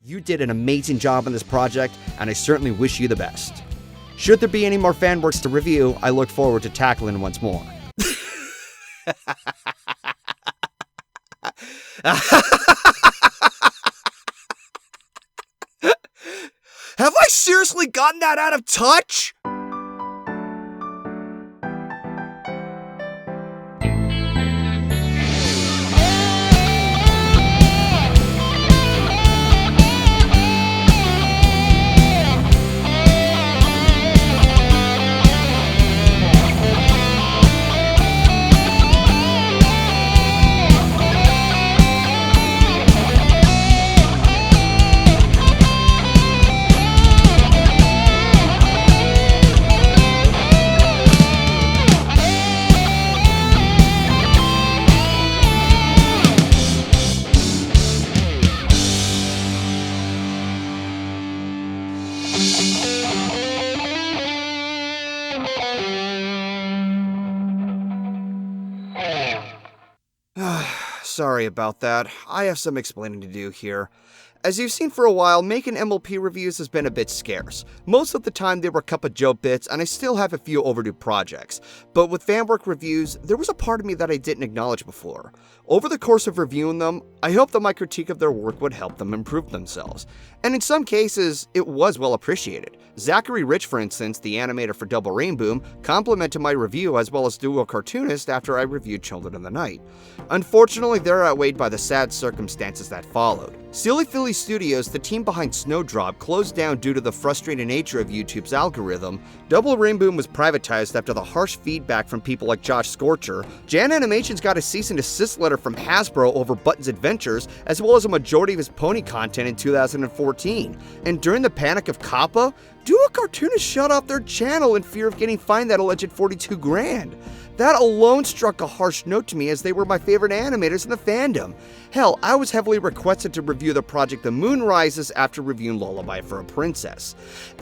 You did an amazing job on this project, and I certainly wish you the best. Should there be any more fan works to review, I look forward to tackling once more. Have I seriously gotten that out of touch? Sorry about that. I have some explaining to do here. As you've seen for a while, making MLP reviews has been a bit scarce. Most of the time they were cup of joe bits, and I still have a few overdue projects. But with fanwork reviews, there was a part of me that I didn't acknowledge before. Over the course of reviewing them, I hoped that my critique of their work would help them improve themselves. And in some cases, it was well appreciated. Zachary Rich, for instance, the animator for Double Rainboom, complimented my review as well as duo cartoonist after I reviewed Children of the Night. Unfortunately, they're outweighed by the sad circumstances that followed. Silly Philly Studios, the team behind Snowdrop, closed down due to the frustrating nature of YouTube's algorithm. Double Rainboom was privatized after the harsh feedback from people like Josh Scorcher. Jan Animations got a cease and desist letter from Hasbro over Button's adventures, as well as a majority of his pony content in 2014. And during the panic of Kappa, duo cartoonists shut off their channel in fear of getting fined that alleged $42,000. That alone struck a harsh note to me, as they were my favorite animators in the fandom. Hell, I was heavily requested to review the project The Moon Rises after reviewing Lullaby for a Princess.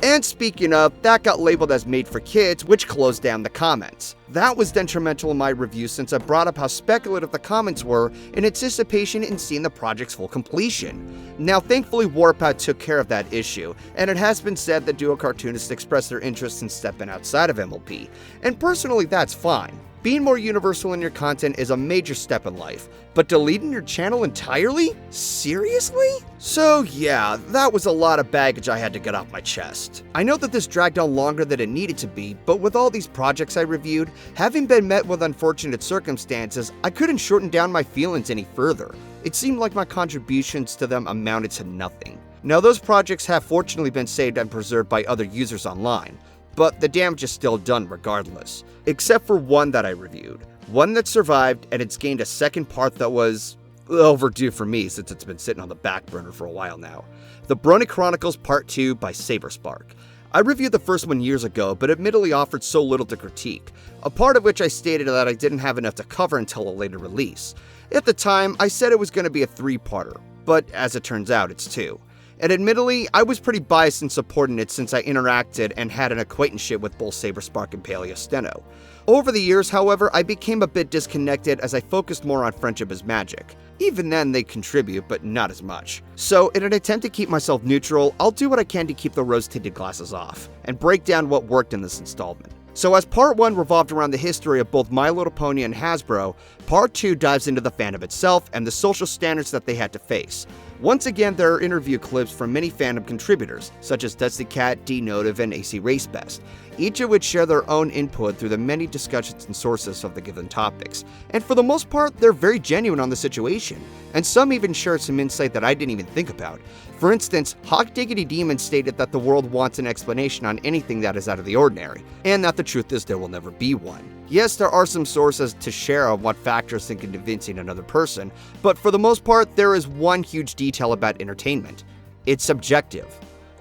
And speaking of, that got labeled as made for kids, which closed down the comments. That was detrimental in my review, since I brought up how speculative the comments were in anticipation in seeing the project's full completion. Now, thankfully, Warpath took care of that issue, and it has been said that duo cartoonists expressed their interest in stepping outside of MLP. And personally, that's fine. Being more universal in your content is a major step in life, but deleting your channel entirely? Seriously? So yeah, that was a lot of baggage I had to get off my chest. I know that this dragged on longer than it needed to be, but with all these projects I reviewed, having been met with unfortunate circumstances, I couldn't shorten down my feelings any further. It seemed like my contributions to them amounted to nothing. Now, those projects have fortunately been saved and preserved by other users online, but the damage is still done regardless. Except for one that I reviewed. One that survived, and it's gained a second part that was overdue for me, since it's been sitting on the back burner for a while now. The Brony Chronicles Part 2 by Saberspark. I reviewed the first one years ago, but admittedly offered so little to critique, a part of which I stated that I didn't have enough to cover until a later release. At the time, I said it was going to be a 3-parter, but as it turns out, it's 2. And admittedly, I was pretty biased in supporting it, since I interacted and had an acquaintanceship with both Saberspark and Paleosteno. Over the years, however, I became a bit disconnected as I focused more on Friendship is Magic. Even then, they contribute, but not as much. So, in an attempt to keep myself neutral, I'll do what I can to keep the rose-tinted glasses off, and break down what worked in this installment. So as Part 1 revolved around the history of both My Little Pony and Hasbro, Part 2 dives into the fandom itself and the social standards that they had to face. Once again, there are interview clips from many fandom contributors, such as Dusty Cat, D-Notive, and AC Racebest, each of which share their own input through the many discussions and sources of the given topics. And for the most part, they're very genuine on the situation, and some even share some insight that I didn't even think about. For instance, Hawk Diggity Demon stated that the world wants an explanation on anything that is out of the ordinary, and that the truth is there will never be one. Yes, there are some sources to share on what factors think in convincing another person, but for the most part, there is one huge detail about entertainment. It's subjective.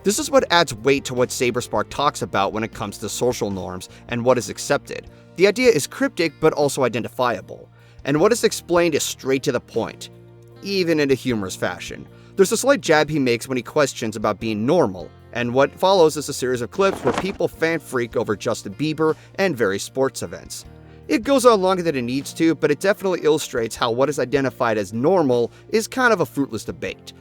This is what adds weight to what Saberspark talks about when it comes to social norms and what is accepted. The idea is cryptic but also identifiable, and what is explained is straight to the point, even in a humorous fashion. There's a slight jab he makes when he questions about being normal, and what follows is a series of clips where people fan freak over Justin Bieber and various sports events. It goes on longer than it needs to, but it definitely illustrates how what is identified as normal is kind of a fruitless debate.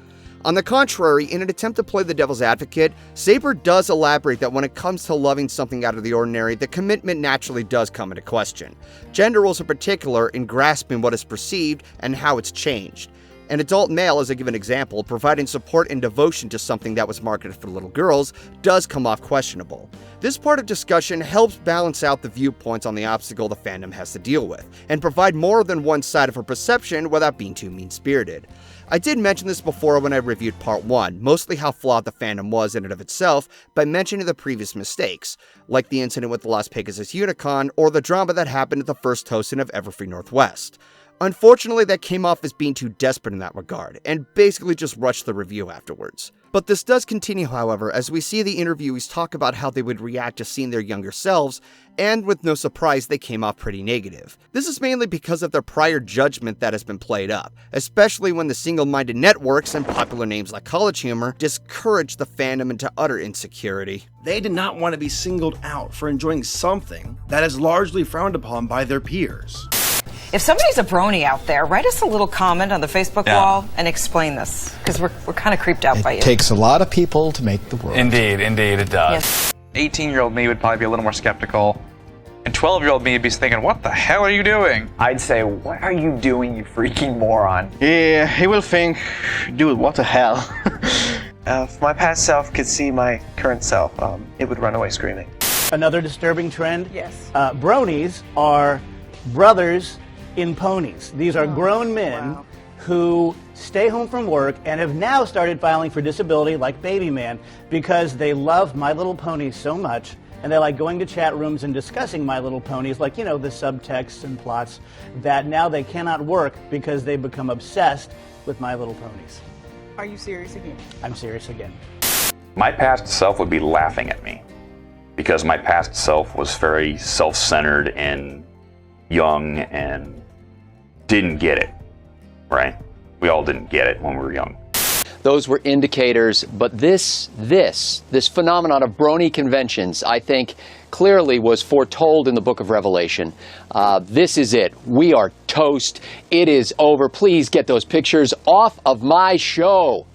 On the contrary, in an attempt to play the devil's advocate, Saber does elaborate that when it comes to loving something out of the ordinary, the commitment naturally does come into question. Gender roles in particular in grasping what is perceived and how it's changed. An adult male, as a given example, providing support and devotion to something that was marketed for little girls does come off questionable. This part of discussion helps balance out the viewpoints on the obstacle the fandom has to deal with, and provide more than one side of her perception without being too mean-spirited. I did mention this before when I reviewed part 1, mostly how flawed the fandom was in and of itself, by mentioning the previous mistakes, like the incident with the Las Pegasus Unicon or the drama that happened at the first hosting of Everfree Northwest. Unfortunately, that came off as being too desperate in that regard, and basically just rushed the review afterwards. But this does continue, however, as we see the interviewees talk about how they would react to seeing their younger selves, and with no surprise, they came off pretty negative. This is mainly because of their prior judgment that has been played up, especially when the single-minded networks and popular names like College Humor discourage the fandom into utter insecurity. They did not want to be singled out for enjoying something that is largely frowned upon by their peers. If somebody's a brony out there, write us a little comment on the Facebook wall and explain this, because we're kind of creeped out by you. It takes a lot of people to make the world. Indeed, it does. Yes. 18-year-old me would probably be a little more skeptical, and 12-year-old me would be thinking, what the hell are you doing? I'd say, what are you doing, you freaking moron? Yeah, he will think, dude, what the hell? If my past self could see my current self, it would run away screaming. Another disturbing trend? Yes. Bronies are brothers in ponies. These are grown men who stay home from work and have now started filing for disability like Baby Man because they love My Little Ponies so much, and they like going to chat rooms and discussing My Little Ponies, like, you know, the subtexts and plots, that now they cannot work because they become obsessed with My Little Ponies. Are you serious again? I'm serious again. My past self would be laughing at me because my past self was very self-centered and young and didn't get it, right? We all didn't get it when we were young. Those were indicators, but this phenomenon of brony conventions, I think, clearly was foretold in the book of Revelation. This is it. We are toast. It is over. Please get those pictures off of my show.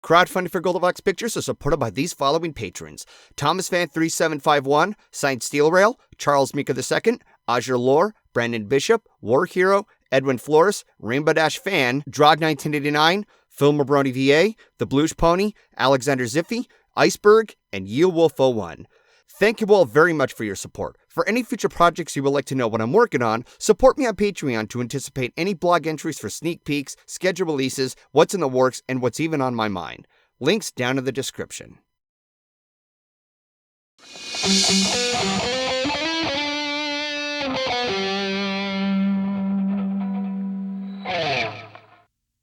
Crowdfunding for GoldenFox Pictures is supported by these following patrons: Thomas Fan 3751, Signed Steel Rail, Charles Mika II, Azure Lore, Brandon Bishop, War Hero, Edwin Flores, Rainbow Dash Fan, Drog 1989, Phil Brony VA, The Blues Pony, Alexander Ziffy, Iceberg, and YeoWolf01. Thank you all very much for your support. For any future projects you would like to know what I'm working on, support me on Patreon to anticipate any blog entries for sneak peeks, schedule releases, what's in the works, and what's even on my mind. Links down in the description.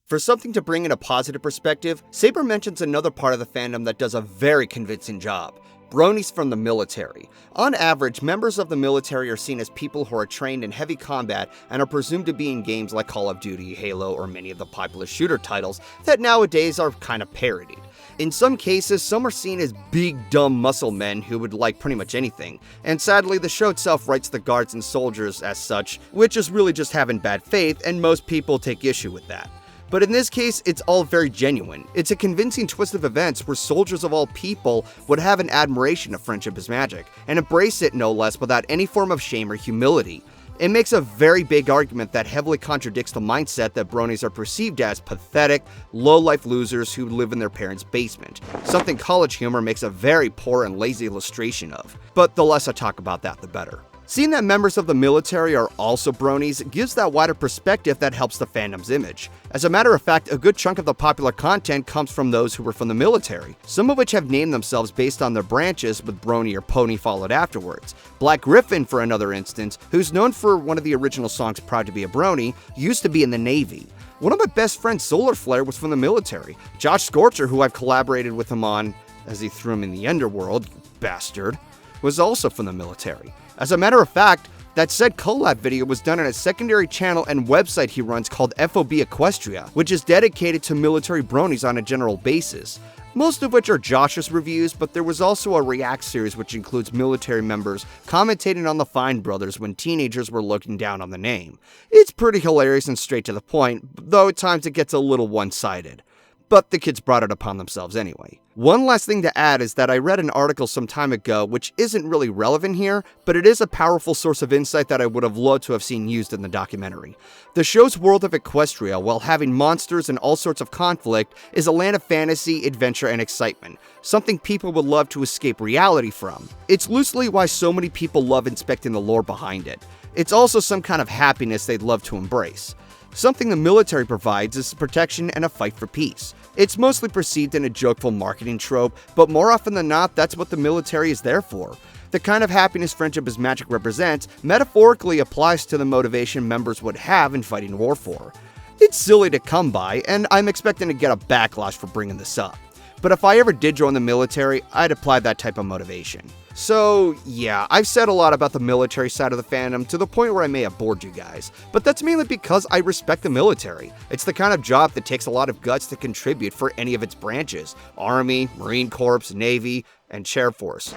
For something to bring in a positive perspective, Saber mentions another part of the fandom that does a very convincing job: Bronies from the military. On average, members of the military are seen as people who are trained in heavy combat and are presumed to be in games like Call of Duty, Halo, or many of the popular shooter titles that nowadays are kind of parodied. In some cases, some are seen as big, dumb muscle men who would like pretty much anything, and sadly the show itself writes the guards and soldiers as such, which is really just having bad faith, and most people take issue with that. But in this case, it's all very genuine. It's a convincing twist of events where soldiers of all people would have an admiration of friendship as magic, and embrace it no less without any form of shame or humility. It makes a very big argument that heavily contradicts the mindset that bronies are perceived as pathetic, low-life losers who live in their parents' basement, something College Humor makes a very poor and lazy illustration of. But the less I talk about that, the better. Seeing that members of the military are also bronies gives that wider perspective that helps the fandom's image. As a matter of fact, a good chunk of the popular content comes from those who were from the military, some of which have named themselves based on their branches with brony or pony followed afterwards. Black Griffin, for another instance, who's known for one of the original songs Proud to be a Brony, used to be in the Navy. One of my best friends, Solar Flare, was from the military. Josh Scorcher, who I've collaborated with him on As He Threw Him in the Underworld, you bastard, was also from the military. As a matter of fact, That said collab video was done on a secondary channel and website he runs called FOB Equestria, which is dedicated to military bronies on a general basis. Most of which are Josh's reviews, but there was also a React series which includes military members commentating on the Fine brothers when teenagers were looking down on the name. It's pretty hilarious and straight to the point, though at times it gets a little one-sided. But the kids brought it upon themselves anyway. One last thing to add is that I read an article some time ago which isn't really relevant here, but it is a powerful source of insight that I would have loved to have seen used in the documentary. The show's world of Equestria, while having monsters and all sorts of conflict, is a land of fantasy, adventure, and excitement, something people would love to escape reality from. It's loosely why so many people love inspecting the lore behind it. It's also some kind of happiness they'd love to embrace. Something the military provides is protection and a fight for peace. It's mostly perceived in a jokeful marketing trope, but more often than not, that's what the military is there for. The kind of happiness Friendship is Magic represents metaphorically applies to the motivation members would have in fighting war for. It's silly to come by, and I'm expecting to get a backlash for bringing this up. But if I ever did join the military, I'd apply that type of motivation. So yeah, I've said a lot about the military side of the fandom to the point where I may have bored you guys, but that's mainly because I respect the military. It's the kind of job that takes a lot of guts to contribute for any of its branches: Army, Marine Corps, Navy, and Air Force.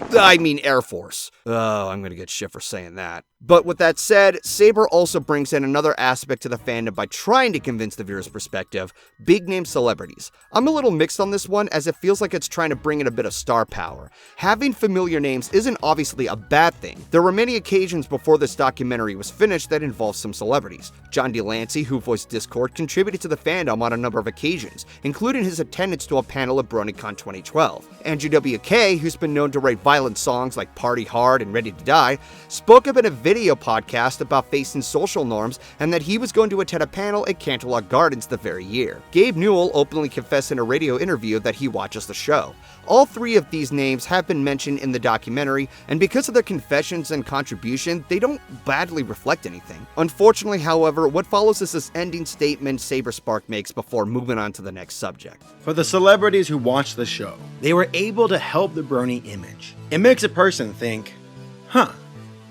Oh, I'm gonna get shit for saying that. But with that said, Saber also brings in another aspect to the fandom by trying to convince the viewer's perspective: big name celebrities. I'm a little mixed on this one, as it feels like it's trying to bring in a bit of star power. Having familiar names isn't obviously a bad thing. There were many occasions before this documentary was finished that involved some celebrities. John DeLancey, who voiced Discord, contributed to the fandom on a number of occasions, including his attendance to a panel at BronyCon 2012. Andrew WK, who's been known to write violent songs like Party Hard and Ready to Die, spoke up in a video podcast about facing social norms and that he was going to attend a panel at Canterlot Gardens the very year. Gabe Newell openly confessed in a radio interview that he watches the show. All three of these names have been mentioned in the documentary, and because of their confessions and contribution, they don't badly reflect anything. Unfortunately, however, what follows is this ending statement Saberspark makes before moving on to the next subject. For the celebrities who watch the show, they were able to help the Brony image. It makes a person think,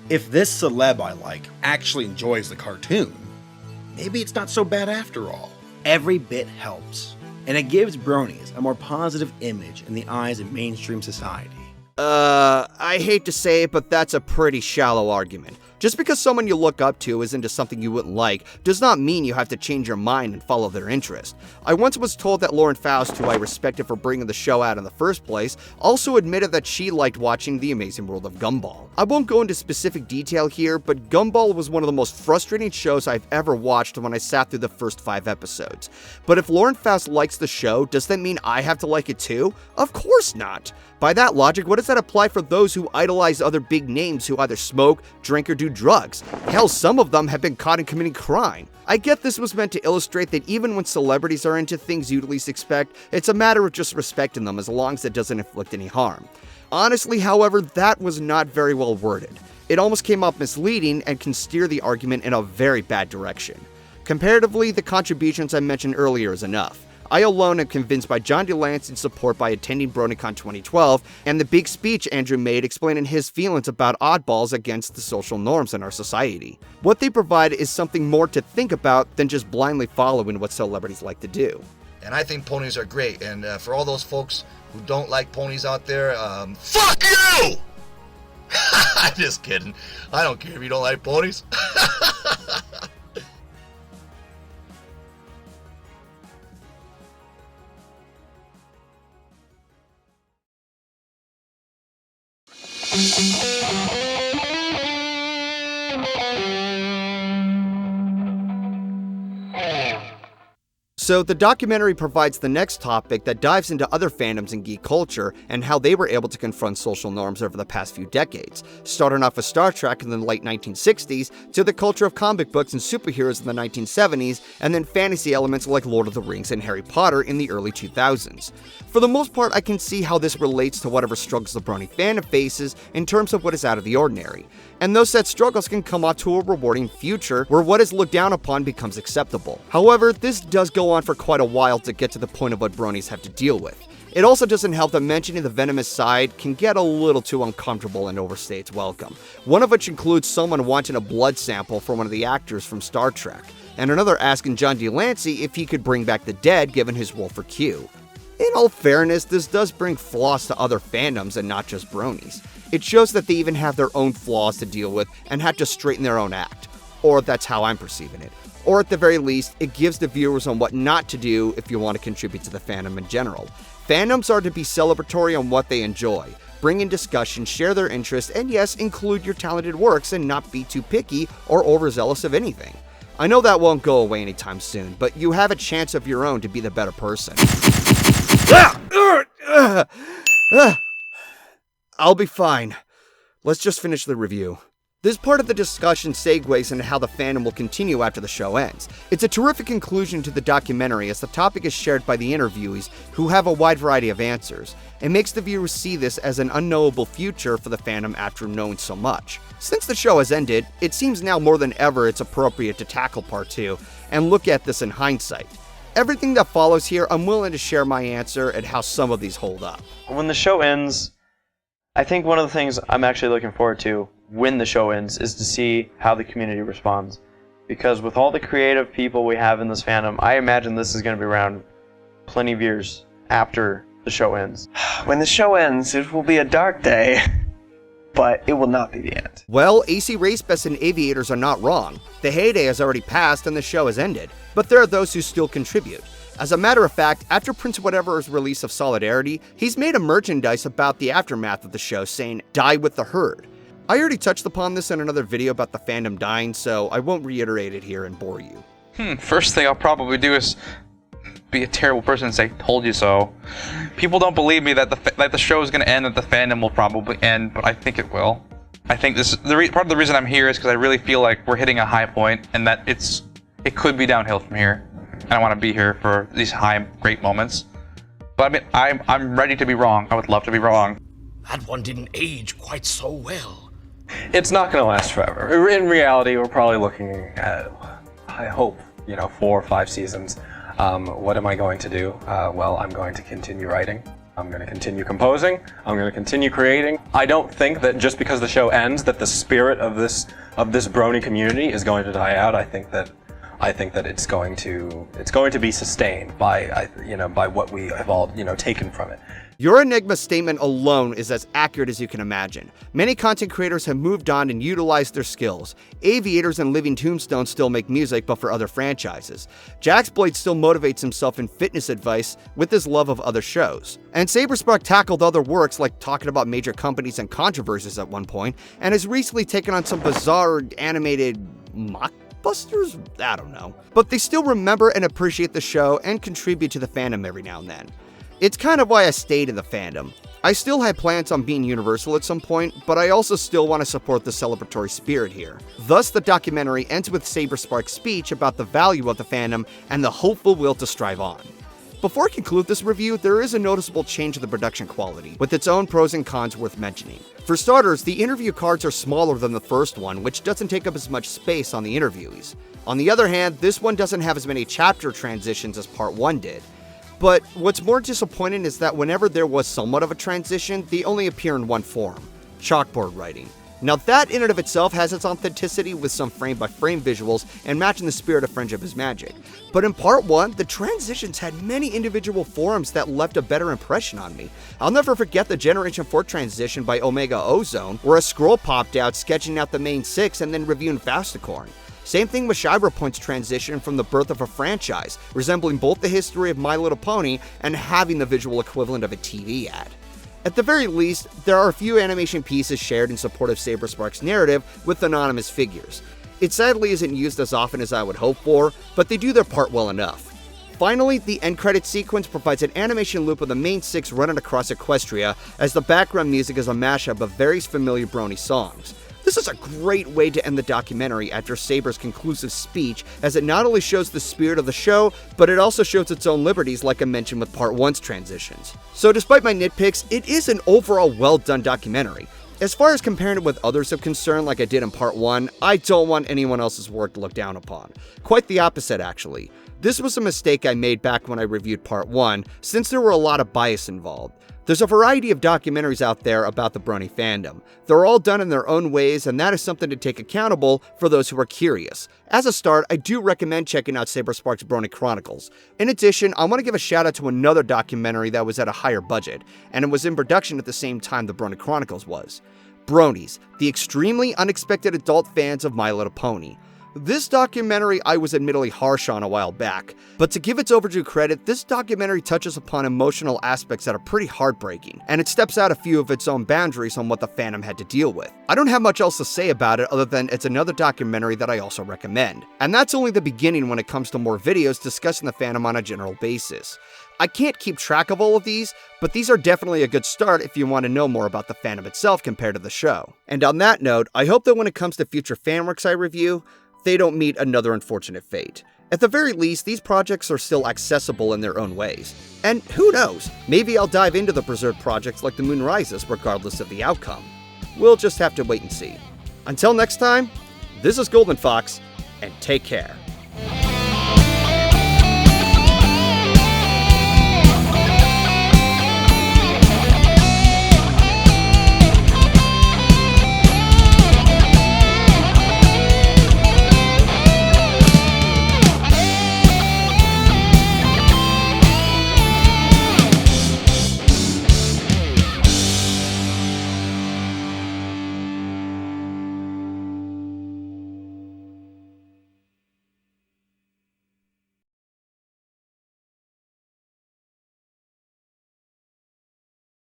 if this celeb I like actually enjoys the cartoon, maybe it's not so bad after all. Every bit helps, and it gives Bronies a more positive image in the eyes of mainstream society. I hate to say it, but that's a pretty shallow argument. Just because someone you look up to is into something you wouldn't like does not mean you have to change your mind and follow their interest. I once was told that Lauren Faust, who I respected for bringing the show out in the first place, also admitted that she liked watching The Amazing World of Gumball. I won't go into specific detail here, but Gumball was one of the most frustrating shows I've ever watched when I sat through the first 5 episodes. But if Lauren Faust likes the show, does that mean I have to like it too? Of course not! By that logic, what does that apply for those who idolize other big names who either smoke, drink, or do drugs? Hell, some of them have been caught in committing crime. I get this was meant to illustrate that even when celebrities are into things you'd least expect, it's a matter of just respecting them as long as it doesn't inflict any harm. Honestly, however, that was not very well worded. It almost came off misleading and can steer the argument in a very bad direction. Comparatively, the contributions I mentioned earlier is enough. I alone am convinced by John DeLancey's support by attending BronyCon 2012 and the big speech Andrew made explaining his feelings about oddballs against the social norms in our society. What they provide is something more to think about than just blindly following what celebrities like to do. And I think ponies are great, and for all those folks who don't like ponies out there, fuck you! I'm just kidding. I don't care if you don't like ponies. So the documentary provides the next topic that dives into other fandoms in geek culture and how they were able to confront social norms over the past few decades, starting off with Star Trek in the late 1960s to the culture of comic books and superheroes in the 1970s, and then fantasy elements like Lord of the Rings and Harry Potter in the early 2000s. For the most part, I can see how this relates to whatever struggles the Brony fandom faces in terms of what is out of the ordinary, and those said struggles can come out to a rewarding future where what is looked down upon becomes acceptable. However, this does go on for quite a while to get to the point of what bronies have to deal with. It also doesn't help that mentioning the venomous side can get a little too uncomfortable and overstay its welcome. One of which includes someone wanting a blood sample from one of the actors from Star Trek, and another asking John Delancey if he could bring back the dead given his role for Q. In all fairness, this does bring flaws to other fandoms and not just bronies. It shows that they even have their own flaws to deal with and have to straighten their own act. Or that's how I'm perceiving it. Or at the very least, it gives the viewers on what not to do if you want to contribute to the fandom in general. Fandoms are to be celebratory on what they enjoy, bring in discussion, share their interests, and yes, include your talented works and not be too picky or overzealous of anything. I know that won't go away anytime soon, but you have a chance of your own to be the better person. I'll be fine. Let's just finish the review. This part of the discussion segues into how the fandom will continue after the show ends. It's a terrific conclusion to the documentary as the topic is shared by the interviewees who have a wide variety of answers. It makes the viewers see this as an unknowable future for the fandom after knowing so much. Since the show has ended, it seems now more than ever it's appropriate to tackle part 2 and look at this in hindsight. Everything that follows here, I'm willing to share my answer and how some of these hold up. When the show ends, I think one of the things I'm actually looking forward to when the show ends is to see how the community responds. Because with all the creative people we have in this fandom, I imagine this is going to be around plenty of years after the show ends. When the show ends, it will be a dark day, but it will not be the end. Well, AC Racebest and Aviators are not wrong. The heyday has already passed and the show has ended, but there are those who still contribute. As a matter of fact, after Prince Whatever's release of Solidarity, he's made a merchandise about the aftermath of the show saying, "Die with the herd." I already touched upon this in another video about the fandom dying, so I won't reiterate it here and bore you. First thing I'll probably do is be a terrible person and say, "Told you so." People don't believe me that the show is going to end, that the fandom will probably end, but I think it will. I think this part of the reason I'm here is because I really feel like we're hitting a high point and that it could be downhill from here. And I want to be here for these high, great moments. But I mean, I'm ready to be wrong. I would love to be wrong. That one didn't age quite so well. It's not going to last forever. In reality, we're probably looking at, I hope, 4 or 5 seasons. What am I going to do? Well, I'm going to continue writing. I'm going to continue composing. I'm going to continue creating. I don't think that just because the show ends, that the spirit of this Brony community is going to die out. I think that it's going to be sustained by what we have all taken from it. YourEnigma statement alone is as accurate as you can imagine. Many content creators have moved on and utilized their skills. Aviators and Living Tombstones still make music, but for other franchises. Jaxblade still motivates himself in fitness advice with his love of other shows. And Saberspark tackled other works like talking about major companies and controversies at one point, and has recently taken on some bizarre animated mockbusters? I don't know. But they still remember and appreciate the show and contribute to the fandom every now and then. It's kind of why I stayed in the fandom. I still had plans on being Universal at some point, but I also still want to support the celebratory spirit here. Thus, the documentary ends with Saberspark's speech about the value of the fandom and the hopeful will to strive on. Before I conclude this review, there is a noticeable change in the production quality, with its own pros and cons worth mentioning. For starters, the interview cards are smaller than the first one, which doesn't take up as much space on the interviewees. On the other hand, this one doesn't have as many chapter transitions as part 1 did. But what's more disappointing is that whenever there was somewhat of a transition, they only appear in one form: chalkboard writing. Now that in and of itself has its authenticity with some frame-by-frame visuals and matching the spirit of Friendship is Magic. But in part 1, the transitions had many individual forms that left a better impression on me. I'll never forget the Generation 4 transition by Omega Ozone, where a scroll popped out sketching out the main 6 and then reviewing Fasticorn. Same thing with Shibra Point's transition from the birth of a franchise, resembling both the history of My Little Pony and having the visual equivalent of a TV ad. At the very least, there are a few animation pieces shared in support of Saberspark's narrative with anonymous figures. It sadly isn't used as often as I would hope for, but they do their part well enough. Finally, the end credit sequence provides an animation loop of the main 6 running across Equestria, as the background music is a mashup of various familiar Brony songs. This is a great way to end the documentary after Saber's conclusive speech, as it not only shows the spirit of the show, but it also shows its own liberties like I mentioned with part 1's transitions. So despite my nitpicks, it is an overall well done documentary. As far as comparing it with others of concern like I did in part 1, I don't want anyone else's work looked down upon. Quite the opposite, actually. This was a mistake I made back when I reviewed part 1, since there were a lot of bias involved. There's a variety of documentaries out there about the Brony fandom. They're all done in their own ways, and that is something to take accountable for those who are curious. As a start, I do recommend checking out Saberspark's Brony Chronicles. In addition, I want to give a shout out to another documentary that was at a higher budget, and it was in production at the same time the Brony Chronicles was. Bronies, the extremely unexpected adult fans of My Little Pony. This documentary I was admittedly harsh on a while back, but to give its overdue credit, this documentary touches upon emotional aspects that are pretty heartbreaking, and it steps out a few of its own boundaries on what the fandom had to deal with. I don't have much else to say about it other than it's another documentary that I also recommend. And that's only the beginning when it comes to more videos discussing the fandom on a general basis. I can't keep track of all of these, but these are definitely a good start if you want to know more about the fandom itself compared to the show. And on that note, I hope that when it comes to future fanworks I review, they don't meet another unfortunate fate. At the very least, these projects are still accessible in their own ways. And who knows, maybe I'll dive into the preserved projects like The Moon Rises regardless of the outcome. We'll just have to wait and see. Until next time, this is GoldenFox, and take care.